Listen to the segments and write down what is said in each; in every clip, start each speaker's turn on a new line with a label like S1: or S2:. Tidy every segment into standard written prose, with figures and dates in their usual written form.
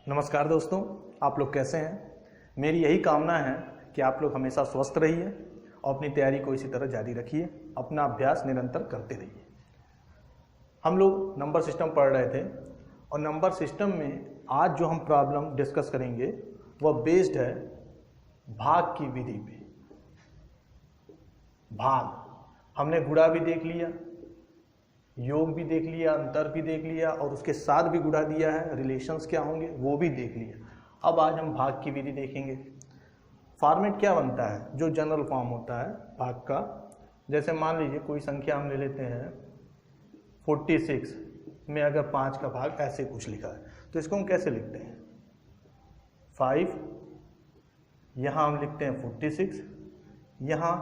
S1: नमस्कार दोस्तों, आप लोग कैसे हैं। मेरी यही कामना है कि आप लोग हमेशा स्वस्थ रहिए और अपनी तैयारी को इसी तरह जारी रखिए, अपना अभ्यास निरंतर करते रहिए। हम लोग नंबर सिस्टम पढ़ रहे थे और नंबर सिस्टम में आज जो हम प्रॉब्लम डिस्कस करेंगे वह बेस्ड है भाग की विधि पे। भाग हमने गुणा भी देख लिया, योग भी देख लिया, अंतर भी देख लिया और उसके साथ भी गुणा दिया है, रिलेशंस क्या होंगे वो भी देख लिया। अब आज हम भाग की विधि देखेंगे। फॉर्मेट क्या बनता है, जो जनरल फॉर्म होता है भाग का। जैसे मान लीजिए कोई संख्या हम ले लेते हैं 46 में अगर 5 का भाग ऐसे कुछ लिखा है तो इसको हम कैसे लिखते हैं 5, यहाँ हम लिखते हैं 46, यहाँ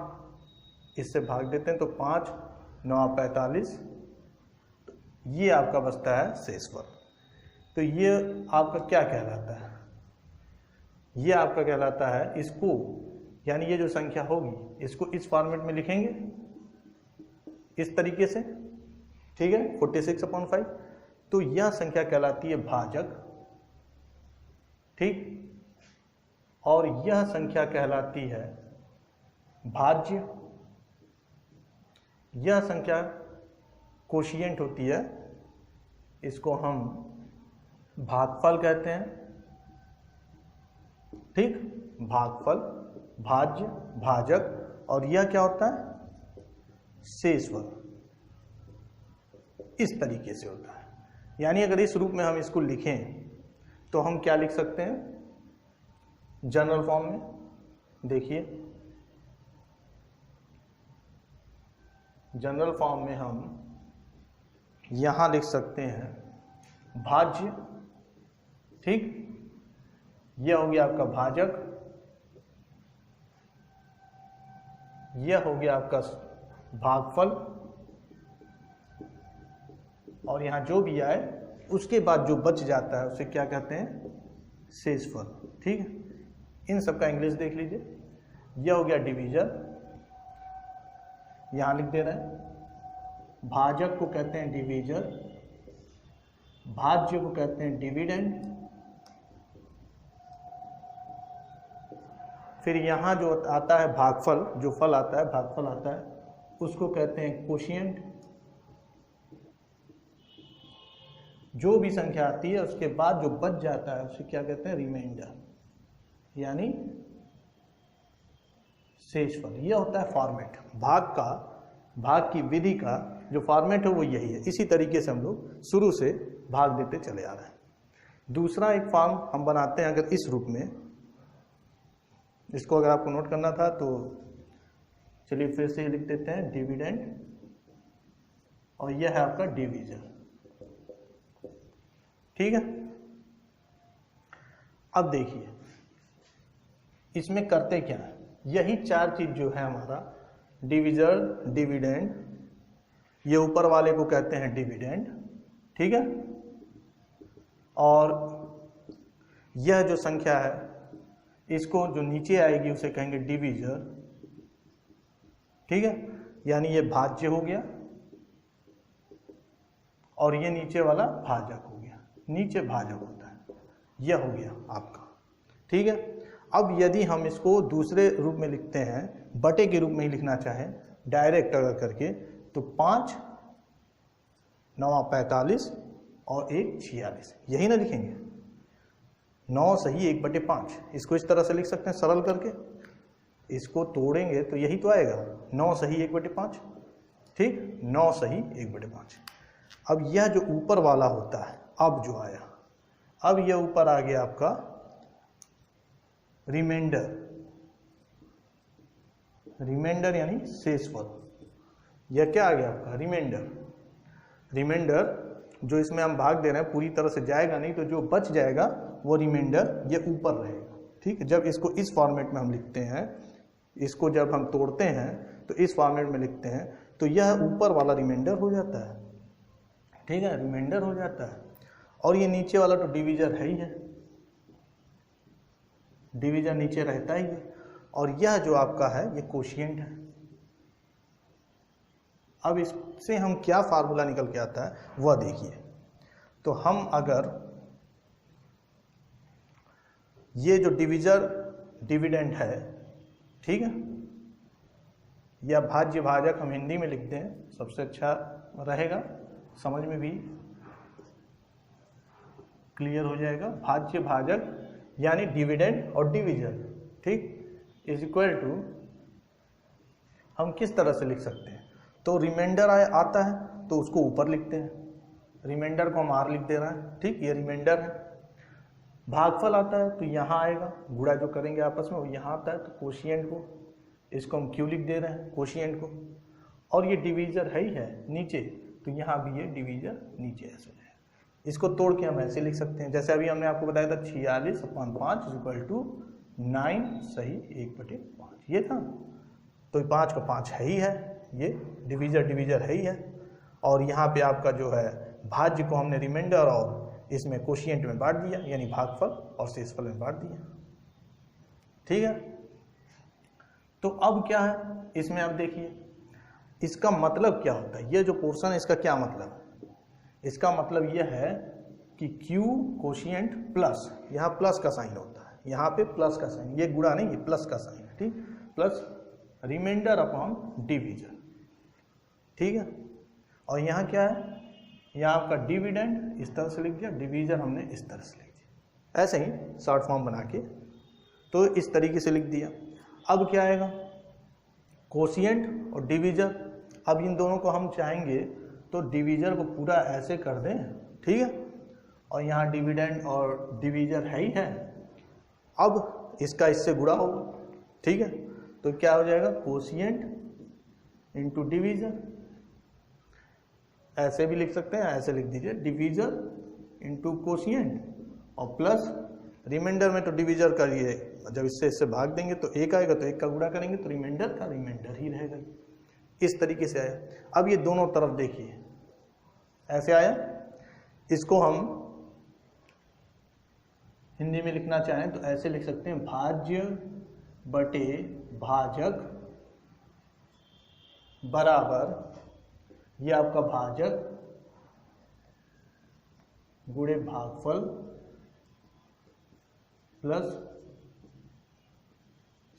S1: इससे भाग देते हैं तो 5 9 45, ये आपका बचता है शेषवर्ग। तो ये आपका क्या कहलाता है, ये आपका कहलाता है इसको, यानी ये जो संख्या होगी इसको इस फॉर्मेट में लिखेंगे इस तरीके से, ठीक है, 46/5। तो यह संख्या कहलाती है भाजक, ठीक। और यह संख्या कहलाती है भाज्य। यह संख्या कोशिएंट होती है, इसको हम भागफल कहते हैं, ठीक। भागफल, भाज्य, भाजक और यह क्या होता है शेषवर्ग। इस तरीके से होता है। यानी अगर इस रूप में हम इसको लिखें तो हम क्या लिख सकते हैं जनरल फॉर्म में। देखिए जनरल फॉर्म में हम यहां लिख सकते हैं भाज्य, ठीक। यह हो गया आपका भाजक, यह हो गया आपका भागफल और यहां जो भी आए उसके बाद जो बच जाता है उसे क्या कहते हैं शेषफल, ठीक है। इन सब का इंग्लिश देख लीजिए। यह हो गया डिवीजर, यहां लिख दे रहे हैं। भाजक को कहते हैं डिवीजर, भाज्य को कहते हैं डिविडेंड। फिर यहां जो आता है भागफल, जो फल आता है भागफल आता है, उसको कहते हैं कोशिएंट। जो भी संख्या आती है उसके बाद जो बच जाता है उसे क्या कहते हैं रिमाइंडर, यानी शेषफल। यह होता है फॉर्मेट भाग का, भाग की विधि का जो फॉर्मेट है वो यही है। इसी तरीके से हम लोग शुरू से भाग देते चले आ रहे हैं। दूसरा एक फॉर्म हम बनाते हैं अगर इस रूप में, इसको अगर आपको नोट करना था तो चलिए फिर से लिख देते हैं डिविडेंड और यह है आपका डिवीजन, ठीक है। अब देखिए इसमें करते क्या है, यही चार चीज जो है हमारा डिवीजर, डिविडेंड, ये ऊपर वाले को कहते हैं डिविडेंड, ठीक है। और यह जो संख्या है इसको जो नीचे आएगी उसे कहेंगे डिवीजर, ठीक है। यानी ये भाज्य हो गया और ये नीचे वाला भाजक हो गया, नीचे भाजक होता है, यह हो गया आपका, ठीक है। अब यदि हम इसको दूसरे रूप में लिखते हैं, बटे के रूप में ही लिखना चाहें डायरेक्ट अगर करके, तो 5 9 45 और 1 46, यही ना लिखेंगे 9 सही 1/5। इसको इस तरह से लिख सकते हैं सरल करके, इसको तोड़ेंगे तो यही तो आएगा 9 सही 1/5, ठीक, 9 सही 1/5। अब यह जो ऊपर वाला होता है, अब जो आया, अब यह ऊपर आ गया आपका रिमाइंडर, रिमाइंडर यानी शेषफल। यह क्या आ गया आपका रिमाइंडर। रिमाइंडर जो इसमें हम भाग दे रहे हैं पूरी तरह से जाएगा नहीं, तो जो बच जाएगा वो रिमाइंडर ये ऊपर रहेगा, ठीक है। जब इसको इस फॉर्मेट में हम लिखते हैं, इसको जब हम तोड़ते हैं तो इस फॉर्मेट में लिखते हैं तो यह ऊपर वाला रिमाइंडर हो जाता है, ठीक है, रिमाइंडर हो जाता है। और ये नीचे वाला तो डिवीजर है ही है, डिवीजर नीचे रहता ही है। और यह जो आपका है ये कोशिएंट है। अब इससे हम क्या फार्मूला निकल के आता है वह देखिए। तो हम अगर ये जो डिविडेंड है, ठीक है, या भाज्य भाजक हम हिंदी में लिखते हैं, सबसे अच्छा रहेगा, समझ में भी क्लियर हो जाएगा। भाज्य भाजक यानी डिविडेंड और डिवीजन, ठीक, इज इक्वल टू, हम किस तरह से लिख सकते हैं, तो रिमाइंडर आता है तो उसको ऊपर लिखते हैं, रिमाइंडर को हम आर लिख दे रहे हैं, ठीक, ये रिमाइंडर है। भागफल आता है तो यहाँ आएगा, गुणा जो करेंगे आपस में वो यहाँ आता है, तो कोशिएंट को, इसको हम क्यू लिख दे रहे हैं कोशिएंट को, और ये डिवीजर है ही है नीचे, तो यहाँ भी ये डिवीजर नीचे ऐसे है। इसको तोड़ के हम ऐसे लिख सकते हैं, जैसे अभी हमने आपको बताया था 46/5 इक्वल टू 9 सही 1/5, ये था, तो 5 का 5 है ही है, ये डिवीजर है ही है। और यहाँ पे आपका जो है भाज्य को हमने रिमाइंडर और इसमें कोशिएंट में बांट दिया, यानी भागफल और शेषफल में बांट दिया, ठीक है। तो अब क्या है इसमें, आप देखिए इसका मतलब क्या होता है, ये जो पोर्शन है इसका क्या मतलब है, इसका मतलब यह है कि Q कोशिएंट प्लस, यहाँ प्लस का साइन होता है, यहाँ पे प्लस का साइन, ये गुणा नहीं, ये प्लस का साइन है, ठीक, प्लस रिमाइंडर अपॉन डिवीजन, ठीक है। और यहाँ क्या है, यहाँ आपका डिविडेंड इस तरह से लिख दिया, डिवीजन हमने इस तरह से लिख दिया, ऐसे ही शॉर्ट फॉर्म बना के, तो इस तरीके से लिख दिया। अब क्या आएगा, कोशिएंट और डिवीजर, अब इन दोनों को हम चाहेंगे तो डिवीजर को पूरा ऐसे कर दें, ठीक है, और यहाँ डिविडेंड और डिवीजर है ही है, अब इसका इससे गुणा होगा, ठीक है, तो क्या हो जाएगा, कोशिएंट इंटू डिवीजर, ऐसे भी लिख सकते हैं, ऐसे लिख दीजिए, डिवीजर इंटू कोशिएंट और प्लस रिमाइंडर में तो डिवीजर करिए, जब इससे इससे भाग देंगे तो एक आएगा, तो एक का गुणा करेंगे तो रिमाइंडर का रिमाइंडर ही रहेगा, इस तरीके से आया। अब ये दोनों तरफ देखिए ऐसे आया, इसको हम हिंदी में लिखना चाहें तो ऐसे लिख सकते हैं, भाज्य बटे भाजक बराबर, ये आपका भाजक गुणे भागफल प्लस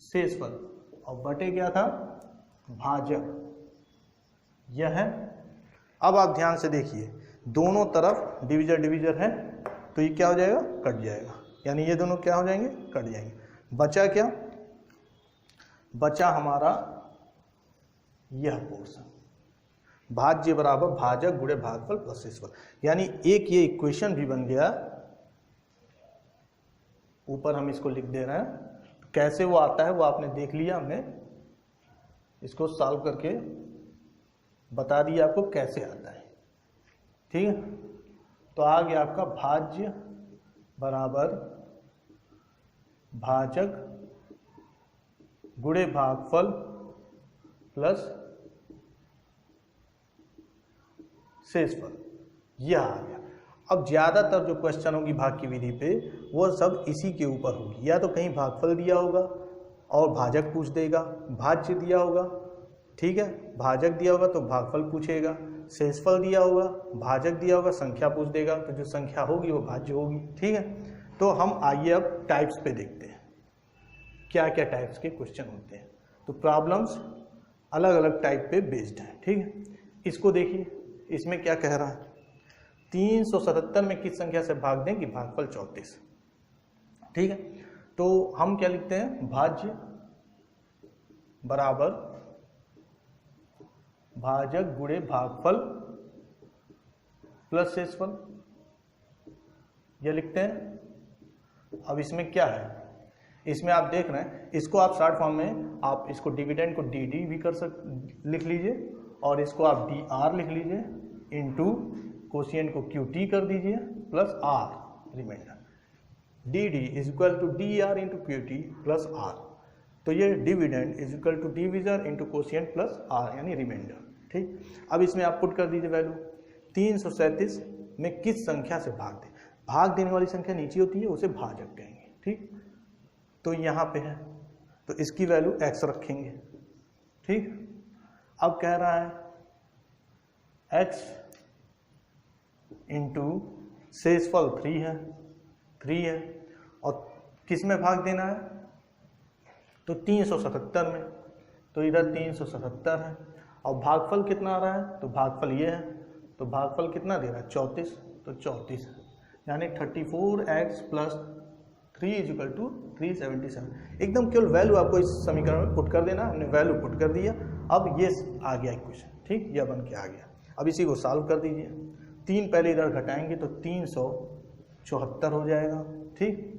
S1: शेषफल, और बटे क्या था, भाजक, यह है। अब आप ध्यान से देखिए, दोनों तरफ डिवीजर है, तो ये क्या हो जाएगा, कट जाएगा, यानी ये दोनों क्या हो जाएंगे, कट जाएंगे। बचा क्या, बचा हमारा यह पोर्शन, भाज्य बराबर भाजक गुणे भागफल प्लस शेषफल, यानी एक ये इक्वेशन भी बन गया, ऊपर हम इसको लिख दे रहे हैं, कैसे वो आता है वो आपने देख लिया, हमने इसको सॉल्व करके बता दिया आपको कैसे आता है, ठीक है। तो आ गया आपका भाज्य बराबर भाजक गुणे भागफल प्लस शेषफल, यह आ गया। अब ज़्यादातर जो क्वेश्चन होगी भाग की विधि पे वो सब इसी के ऊपर होगी, या तो कहीं भागफल दिया होगा और भाजक पूछ देगा, भाज्य दिया होगा, ठीक है, भाजक दिया होगा तो भागफल पूछेगा, शेषफल दिया होगा, भाजक दिया होगा, संख्या पूछ देगा, तो जो संख्या होगी वो भाज्य होगी, ठीक है। तो हम आइए अब टाइप्स पे देखते हैं, क्या क्या टाइप्स के क्वेश्चन होते हैं। तो प्रॉब्लम्स अलग अलग टाइप पे बेस्ड है, ठीक है। इसको देखिए, इसमें क्या कह रहा है, 377 में किस संख्या से भाग दें कि भागफल 34, ठीक है। तो हम क्या लिखते हैं, भाज्य बराबर भाजक गुणे भागफल प्लस शेषफल, यह लिखते हैं। अब इसमें क्या है, इसमें आप देख रहे हैं, इसको आप शॉर्ट फॉर्म में आप इसको डिविडेंड को डी भी लिख लीजिए, और इसको आप DR लिख लीजिए, इनटू कोशिएंट को QT कर दीजिए plus R remainder, DD is equal to DR into QT plus R, तो ये dividend is equal to divisor into quotient plus R यानी रिमाइंडर, ठीक। अब इसमें आप पुट कर दीजिए वैल्यू, 337 में किस संख्या से भाग दें, भाग देने वाली संख्या नीचे होती है, उसे भाजक कहेंगे, ठीक। तो यहाँ पे है, तो इसकी वैल्यू x रखेंगे, ठीक। अब कह रहा है x इंटू शेषफल 3 है, और किस में भाग देना है, तो 377 में, तो इधर 377 है। और भागफल कितना आ रहा है, तो भागफल ये है, तो भागफल कितना दे रहा है 34, तो 34 है, यानी 34x + 3 = 377। एकदम केवल वैल्यू आपको इस समीकरण में पुट कर देना, हमने वैल्यू पुट कर दिया। अब ये आ गया इक्वेशन, ठीक, यह बन के आ गया। अब इसी को सॉल्व कर दीजिए, 3 पहले इधर घटाएंगे तो 374 हो जाएगा, ठीक।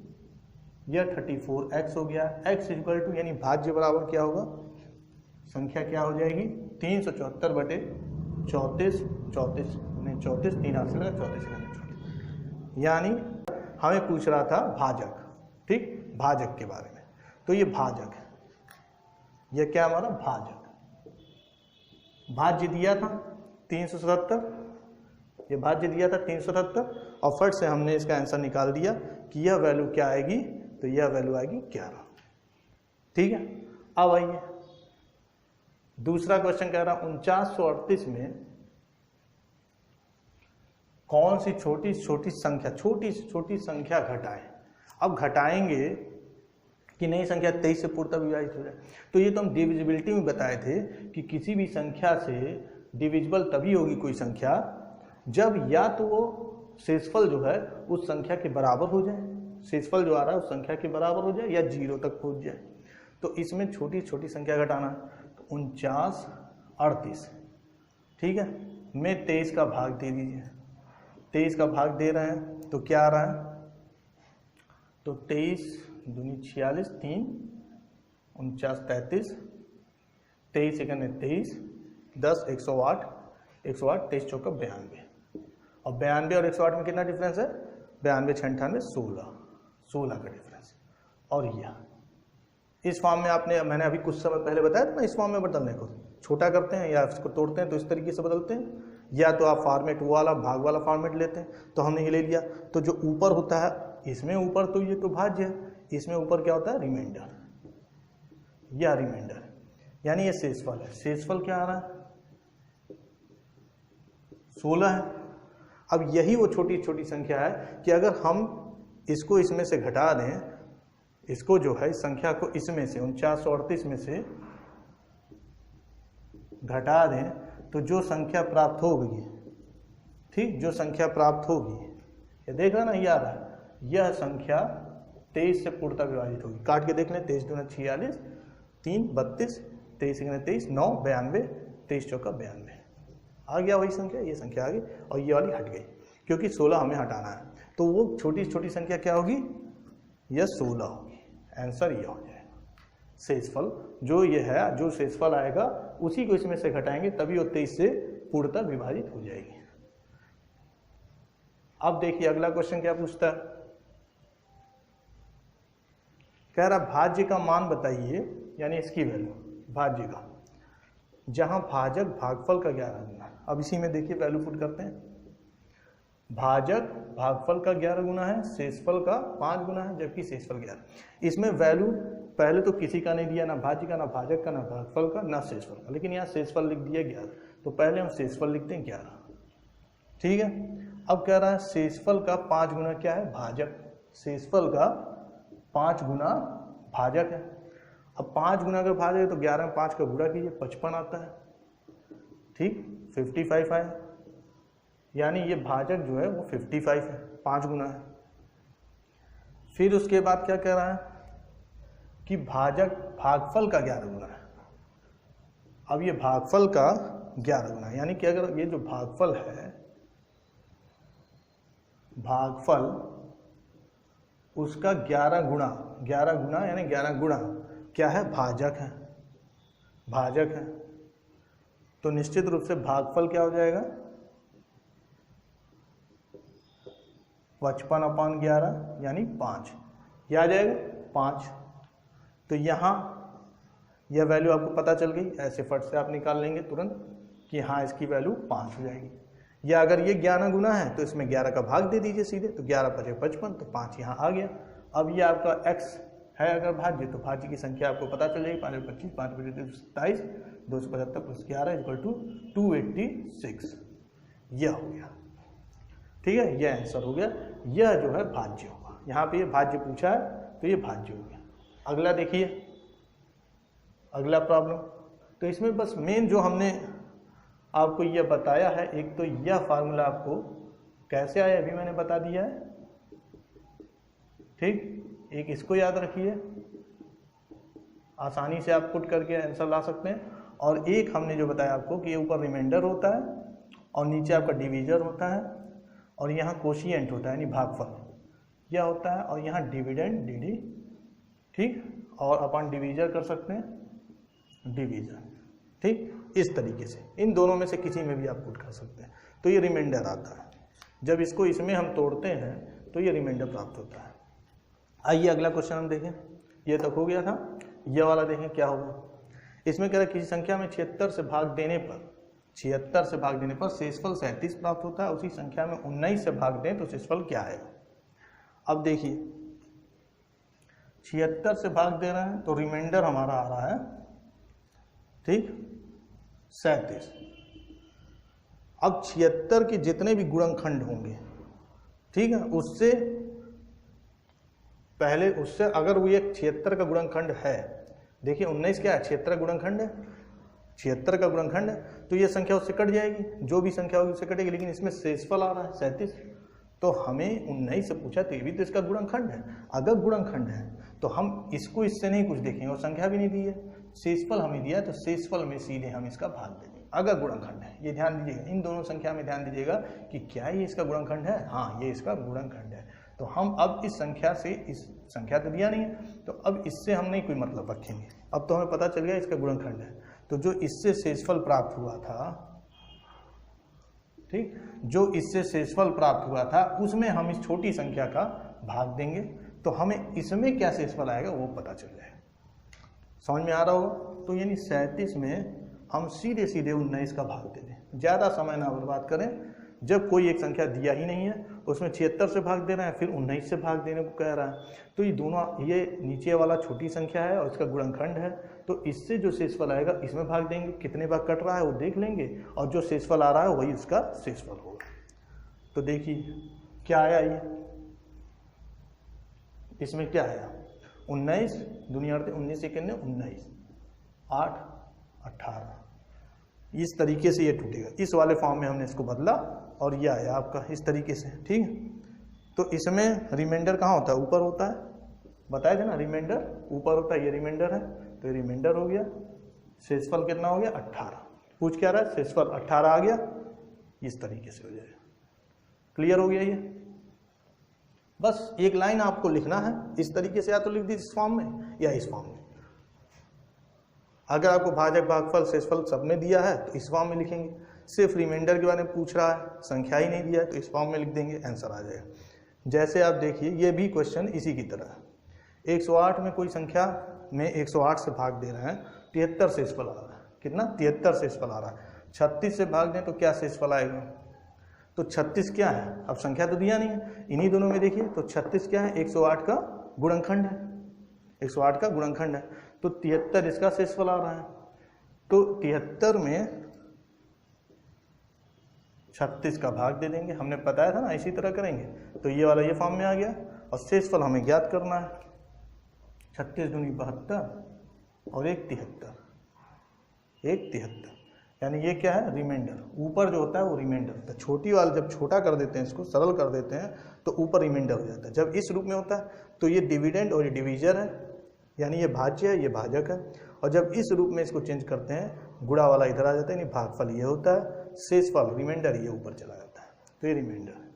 S1: यह 34x हो गया, x = यानी भाज्य बराबर क्या होगा, संख्या क्या हो जाएगी 374 बटे 34, 34 नहीं 34, 3 हाथ से लगा 34, यानी हमें पूछ रहा था भाजक, ठीक, भाजक के बारे में। तो ये भाजक है, ये क्या हमारा भाजक, भाज्य दिया था 377, ये भाज्य दिया था 377 और फट से हमने इसका आंसर निकाल दिया कि यह वैल्यू क्या आएगी, तो यह वैल्यू आएगी 11, ठीक है। अब आइए दूसरा क्वेश्चन कह रहा 4938 में कौन सी छोटी छोटी संख्या घटाएं। अब घटाएंगे कि नई संख्या 23 से पूर्णतः विभाजित हो जाए, तो ये तो हम डिविजिबिलिटी में बताए थे कि किसी भी संख्या से डिविजिबल तभी होगी कोई संख्या जब या तो वो शेषफल जो है उस संख्या के बराबर हो जाए, शेषफल जो आ रहा है उस संख्या के बराबर हो जाए या 0 तक पहुंच जाए। तो इसमें छोटी छोटी संख्या घटाना, तो 4938, ठीक है, में 23 का भाग दे दीजिए, 23 का भाग दे रहे हैं तो क्या आ रहा है, तो 23 दूनी 46, 3 49 33, 23 एकाने 23, 10 108, 108 23 चौका 92, और 92 और 108 में कितना डिफरेंस है, 92 6 98 16 का डिफरेंस। और यह इस फॉर्म में मैंने अभी कुछ समय पहले बताया था ना, इस फॉर्म में बदलने को, छोटा करते हैं या इसको तोड़ते हैं तो इस तरीके से बदलते हैं, या तो आप फॉर्मेट वो वाला भाग वाला फॉर्मेट लेते हैं, तो हमने ये ले लिया। तो जो ऊपर होता है इसमें ऊपर तो ये तो भाज्य है, इसमें ऊपर क्या होता है रिमाइंडर, या रिमाइंडर, यानी ये शेषफल है। शेषफल क्या आ रहा है 16 है। अब यही वो छोटी छोटी संख्या है कि अगर हम इसको इसमें से घटा दें, इसको जो है इस संख्या को इसमें से 4938 में से घटा दें, तो जो संख्या प्राप्त होगी, ठीक, जो संख्या प्राप्त होगी, ये देख रहा ना, ये आ रहा है, यह संख्या 23 से पूर्णतः विभाजित होगी। काट के देख लें, 23 दूना 46, 3 32, 23 एकाने 23, 9 92, 23 चौका 92, आ गया वही संख्या, ये संख्या आ गई और ये वाली हट गई क्योंकि 16 हमें हटाना है। तो वो छोटी छोटी संख्या क्या होगी, यह 16 होगी। आंसर ये हो जाएगा शेषफल, जो ये है, जो शेषफल आएगा उसी को इसमें से घटाएंगे तभी वो 23 से पूर्णतः विभाजित हो जाएगी। अब देखिए अगला क्वेश्चन क्या पूछता है, कह रहा भाज्य का मान बताइए, यानी इसकी वैल्यू भाज्य का, जहां भाजक भागफल का 11 गुना। अब इसी में देखिए वैल्यू पुट करते हैं, भाजक भागफल का 11 गुना है, शेषफल का 5 गुना है, जबकि शेषफल 11। इसमें वैल्यू पहले तो किसी का नहीं दिया, ना भाज्य का, ना भाजक का, ना भागफल का, ना शेषफल का, लेकिन यहाँ शेषफल लिख दिया 11, तो पहले हम शेषफल लिखते हैं 11, ठीक है। अब कह रहा है शेषफल का 5 गुना क्या है, भाजक, शेषफल का 5 गुना भाजक है। अब 5 गुना अगर भाजक है तो 11 में 5 का गुणा कीजिए, 55 आता है, ठीक, 55 आया, यानी ये भाजक जो है वो 55 है, 5 गुना है। फिर उसके बाद क्या कह रहा है कि भाजक भागफल का 11 गुना है। अब ये भागफल का 11 गुना, यानी कि अगर ये जो भागफल है, भागफल उसका 11 गुना यानी 11 गुना क्या है, भाजक है, भाजक है, तो निश्चित रूप से भागफल क्या हो जाएगा 55/11 यानी 5, यह आ जाएगा 5। तो यहाँ यह वैल्यू आपको पता चल गई, ऐसे फट से आप निकाल लेंगे तुरंत कि हाँ इसकी वैल्यू 5 हो जाएगी। या अगर ये 11 गुना है तो इसमें 11 का भाग दे दीजिए सीधे, तो 11 × 5 = 55, तो 5 यहाँ आ गया। अब ये आपका x है अगर भाज्य, तो भाज्य की संख्या आपको पता चल जाएगी, 5 × 25, 5 × 27, 275 + 11 = 286, यह हो गया, ठीक है, यह आंसर हो गया। यह जो है भाज्य होगा, यहाँ पे ये भाज्य पूछा है तो ये भाज्य हो गया। अगला देखिए, अगला प्रॉब्लम। तो इसमें बस मेन जो हमने आपको यह बताया है, एक तो यह फार्मूला आपको कैसे आया अभी मैंने बता दिया है, ठीक। एक इसको याद रखिए, आसानी से आप पुट करके आंसर ला सकते हैं। और एक हमने जो बताया आपको कि ये ऊपर रिमाइंडर होता है और नीचे आपका डिवीजर होता है और यहाँ कोशिएंट होता है यानी भागफल यह होता है, और यहाँ डिविडेंड डी, ठीक। और अपन डिवीजर कर सकते हैं डिवीजन, ठीक। इस तरीके से इन दोनों में से किसी में भी आप पुट कर सकते हैं। तो ये रिमाइंडर आता है। जब इसको इसमें हम तोड़ते हैं तो ये रिमाइंडर प्राप्त होता है। आइए अगला क्वेश्चन हम देखें। ये तक हो गया था, यह वाला देखें क्या होगा। इसमें कह रहा है किसी संख्या में 76 से भाग देने पर शेषफल 37 प्राप्त होता है। उसी संख्या में 19 से भाग दें तो शेषफल क्या आएगा। अब देखिए 76 से भाग दे रहे हैं तो रिमाइंडर हमारा आ रहा है, ठीक, 37। अब 76 के जितने भी गुणनखंड होंगे, ठीक है, उससे पहले अगर वो एक 76 का गुणनखंड है, देखिए 19 क्या है, 76 का गुणनखंड है, 76 का गुणनखंड है, तो ये संख्या उससे कट जाएगी, जो भी संख्या होगी उससे कटेगी। लेकिन इसमें शेषफल आ रहा है 37, तो हमें 19 से पूछा तो ये भी तो इसका गुणनखंड है। अगर गुणनखंड है तो हम इसको इससे नहीं कुछ देखेंगे, और संख्या भी नहीं दी है, शेषफल हमें दिया है, तो शेषफल में सीधे हम इसका भाग दे देंगे अगर गुणनखंड है। ये ध्यान दीजिएगा, इन दोनों संख्या में ध्यान दीजिएगा कि क्या ये इसका गुणनखंड है, हाँ ये इसका गुणनखंड है। तो हम अब इस संख्या से, इस संख्या तो दिया नहीं है, तो अब इससे हम नहीं कोई मतलब रखेंगे। अब तो हमें पता चल गया इसका गुणनखंड है, तो जो इससे शेषफल प्राप्त हुआ था, ठीक, जो इससे शेषफल प्राप्त हुआ था उसमें हम इस छोटी संख्या का भाग देंगे, तो हमें इसमें क्या शेषफल आएगा वो पता चल जाएगा। समझ में आ रहा होगा। तो यानी 37 में हम सीधे सीधे 19 का भाग दे दें, ज़्यादा समय ना बर्बाद करें। जब कोई एक संख्या दिया ही नहीं है उसमें 76 से भाग दे रहे हैं, फिर 19 से भाग देने को कह रहा है, तो ये दोनों, ये नीचे वाला छोटी संख्या है और इसका गुणनखंड है, तो इससे जो शेषफल आएगा इसमें भाग देंगे, कितने भाग कट रहा है वो देख लेंगे, और जो शेषफल आ रहा है वही उसका शेषफल होगा। तो देखिए क्या आया, ये इसमें क्या आया, 19 दुनिया 19 से कितने 19, 8 18, इस तरीके से ये टूटेगा। इस वाले फॉर्म में हमने इसको बदला और ये आया आपका इस तरीके से, ठीक। तो इसमें रिमाइंडर कहाँ होता है, ऊपर होता है, बताया था ना, रिमाइंडर ऊपर होता है, ये रिमाइंडर है, तो ये रिमाइंडर हो गया। शेषफल कितना हो गया 18, पूछ क्या रहा है, शेषफल 18 आ गया, इस तरीके से हो जाएगा। क्लियर हो गया ये। बस एक लाइन आपको लिखना है इस तरीके से, या तो लिख दीजिए इस फॉर्म में या इस फॉर्म में। अगर आपको भाजक भागफल शेषफल सब में दिया है तो इस फॉर्म में लिखेंगे, सिर्फ रिमाइंडर के बारे में पूछ रहा है, संख्या ही नहीं दिया है, तो इस फॉर्म में लिख देंगे, आंसर आ जाएगा। जैसे आप देखिए ये भी क्वेश्चन इसी की तरह है। 108 में कोई संख्या में 108 से भाग दे रहे हैं, 73 शेषफल आ रहा है, कितना 73 शेषफल आ रहा है। 36 से भाग दें तो क्या शेषफल आएगा, तो 36 क्या है, अब संख्या तो दिया नहीं है, इन्हीं दोनों में देखिए, तो 36 क्या है, 108 का गुणनखंड है, 108 का गुणनखंड है, तो 73 इसका शेषफल आ रहा है। तो 73 में 36 का भाग दे देंगे, हमने बताया था ना इसी तरह करेंगे, तो ये वाला ये फॉर्म में आ गया। और शेषफल हमें ज्ञात करना है, 36 दूनी 72 और 1 73, 1 73, यानी ये क्या है, रिमाइंडर। ऊपर जो होता है वो रिमाइंडर होता है, छोटी वाला जब छोटा कर देते हैं, इसको सरल कर देते हैं, तो ऊपर रिमाइंडर हो जाता है। जब इस रूप में होता है तो ये डिविडेंड और ये डिवीजर है, यानी ये भाज्य है, ये भाजक है। और जब इस रूप में इसको चेंज करते हैं, गुणा वाला इधर आ जाता है, यानी भागफल ये होता है, शेषफल रिमाइंडर ये ऊपर चला जाता है, तो ये रिमाइंडर है,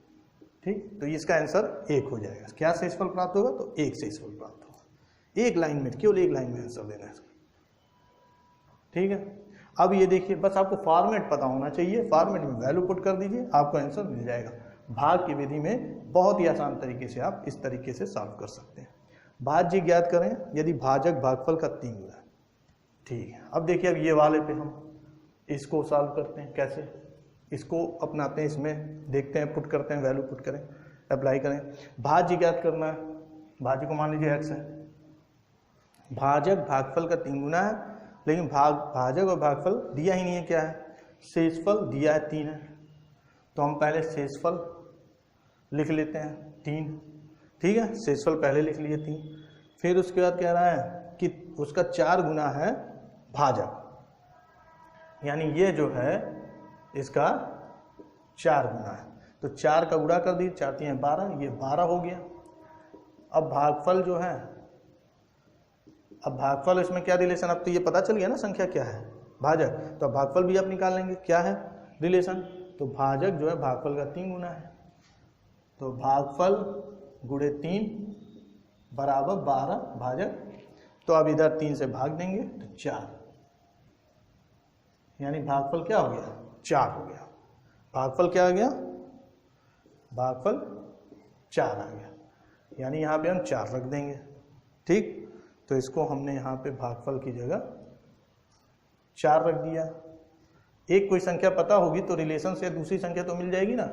S1: ठीक। तो इसका आंसर 1 हो जाएगा। क्या शेषफल प्राप्त होगा, तो 1 शेषफल प्राप्त होगा। एक लाइन में, केवल एक लाइन में आंसर देना है इसका, ठीक है। अब ये देखिए, बस आपको फॉर्मेट पता होना चाहिए, फॉर्मेट में वैल्यू पुट कर दीजिए, आपको आंसर मिल जाएगा। भाग की विधि में बहुत ही आसान तरीके से आप इस तरीके से सॉल्व कर सकते हैं। भाज्य ज्ञात करें यदि भाजक भागफल का 3 गुना, ठीक है। अब देखिए, अब ये वाले पे हम इसको सॉल्व करते हैं, कैसे इसको अपनाते हैं, इसमें देखते हैं, पुट करते हैं, वैल्यू पुट करें, अप्लाई करें। भाज्य ज्ञात करना है, भाज्य को मान लीजिए x है, भाजक भागफल का 3 गुना है, लेकिन भाजक और भागफल दिया ही नहीं है, क्या है, शेषफल दिया है 3 है, तो हम पहले शेषफल लिख लेते हैं 3, ठीक है, शेषफल पहले लिख लिए 3। फिर उसके बाद कह रहा है कि उसका 4 गुना है भाजक, यानी ये जो है इसका 4 गुना है। तो 4 का गुणा कर दी, 4 3 12, ये 12 हो गया। अब भागफल जो है, अब भागफल इसमें क्या रिलेशन, अब तो ये पता चल गया ना संख्या क्या है, भाजक। तो अब भागफल भी आप निकाल लेंगे, क्या है रिलेशन, तो भाजक जो है भागफल का 3 गुना है। तो भागफल गुणे 3 बराबर 12 भाजक। तो अब इधर 3 से भाग देंगे तो 4, यानी भागफल क्या हो गया, 4 हो गया। भागफल क्या आ गया, भागफल 4 आ गया, यानी यहाँ पे हम 4 रख देंगे। ठीक, तो इसको हमने यहाँ पे भागफल की जगह 4 रख दिया। एक कोई संख्या पता होगी तो रिलेशन से दूसरी संख्या तो मिल जाएगी ना।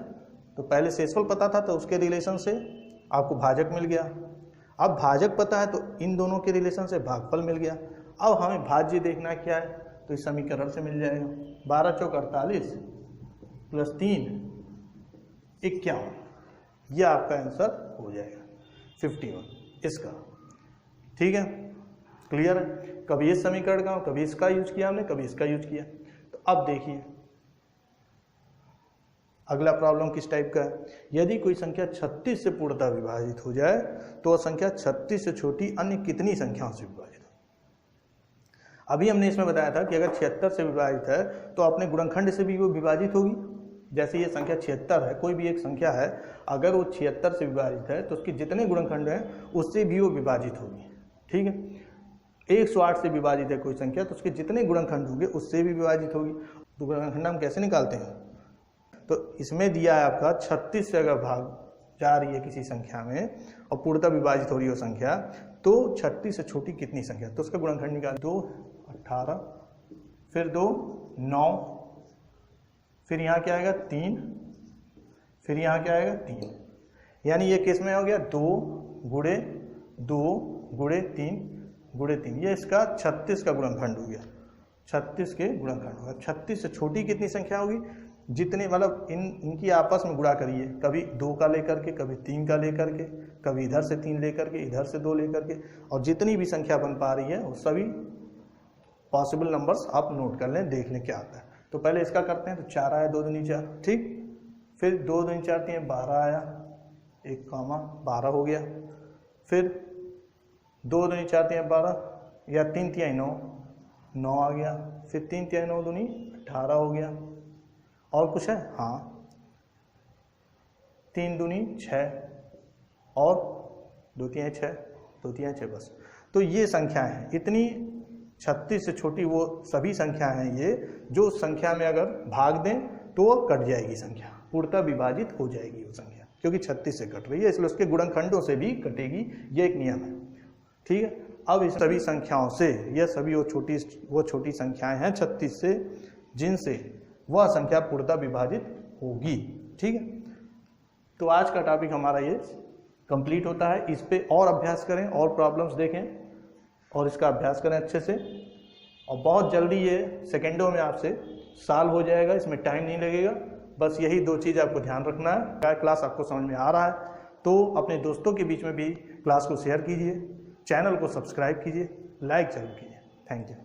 S1: तो पहले शेषफल पता था तो उसके रिलेशन से आपको भाजक मिल गया। अब भाजक पता है तो इन दोनों के रिलेशन से भागफल मिल गया। अब हमें भाज्य देखना क्या है, तो इस समीकरण से मिल जाएगा। 12 चौक 48 प्लस 3 51, यह आपका आंसर हो जाएगा 51 इसका। ठीक है, क्लियर है। कभी इस समीकरण का, कभी इसका यूज किया हमने, कभी इसका यूज किया। तो अब देखिए अगला प्रॉब्लम किस टाइप का है। यदि कोई संख्या 36 से पूर्णतः विभाजित हो जाए तो वह संख्या 36 से छोटी अन्य कितनी संख्याओं से विभाजित हो। अभी हमने इसमें बताया था कि अगर 76 से विभाजित है तो अपने गुणनखंड से भी वो विभाजित होगी। जैसे ये संख्या 76 है, कोई भी एक संख्या है, अगर वो 76 से विभाजित है तो उसके जितने गुणनखंड हैं उससे भी वो विभाजित होगी। ठीक है, 108 से विभाजित है कोई संख्या तो उसके जितने गुणनखंड होंगे उससे भी विभाजित होगी। तो गुणनखंड हम कैसे निकालते हैं, तो इसमें दिया है आपका 36 से अगर भाग जा रही है किसी संख्या में और पूर्णतः विभाजित हो रही है वो संख्या, तो 36 से छोटी कितनी संख्या, तो उसका गुणनखंड निकाल। 2 18, फिर 2 9, फिर यहाँ क्या आएगा 3, फिर यहाँ क्या आएगा 3, यानी ये किस में हो गया 2 गुणे 2 गुणे 3 गुणे 3, ये इसका 36 का गुणनखंड हो गया। 36 के गुणनखंड होगा। 36 से छोटी कितनी संख्या होगी, जितने मतलब इनकी आपस में गुणा करिए, कभी 2 का लेकर के, कभी 3 का लेकर के, कभी इधर से 3 लेकर के, इधर से 2 लेकर के, और जितनी भी संख्या बन पा रही है वो सभी पॉसिबल नंबर्स आप नोट कर लें, देख लें क्या आता है। तो पहले इसका करते हैं। तो 4 आया, 2 दूनी 4, ठीक, फिर 2 दूनी 4 3 12 आया, 1 कामा 12 हो गया, फिर 2 दूनी 4 3 12 या 3 3 9 9 आ गया, फिर 3 3 9 दूनी 18 हो गया। और कुछ है, हाँ 3 दूनी 6 और 2 3 6, 2 3 6 बस। तो ये संख्याएं हैं, इतनी 36 से छोटी वो सभी संख्या हैं ये, जो संख्या में अगर भाग दें तो वो कट जाएगी संख्या, पूर्णतः विभाजित हो जाएगी वो संख्या, क्योंकि 36 से कट रही है इसलिए उसके गुणनखंडों से भी कटेगी, ये एक नियम है। ठीक है, अब इस सभी संख्याओं से, ये सभी वो छोटी संख्याएं हैं 36 से, जिनसे वह संख्या पूर्णतः विभाजित होगी। ठीक है, तो आज का टॉपिक हमारा ये कंप्लीट होता है। इस पे और अभ्यास करें और प्रॉब्लम्स देखें और इसका अभ्यास करें अच्छे से, और बहुत जल्दी ये सेकेंडों में आपसे सॉल्व हो जाएगा, इसमें टाइम नहीं लगेगा। बस यही 2 चीज़ आपको ध्यान रखना है। क्या क्लास आपको समझ में आ रहा है तो अपने दोस्तों के बीच में भी क्लास को शेयर कीजिए, चैनल को सब्सक्राइब कीजिए, लाइक जरूर कीजिए। Thank you.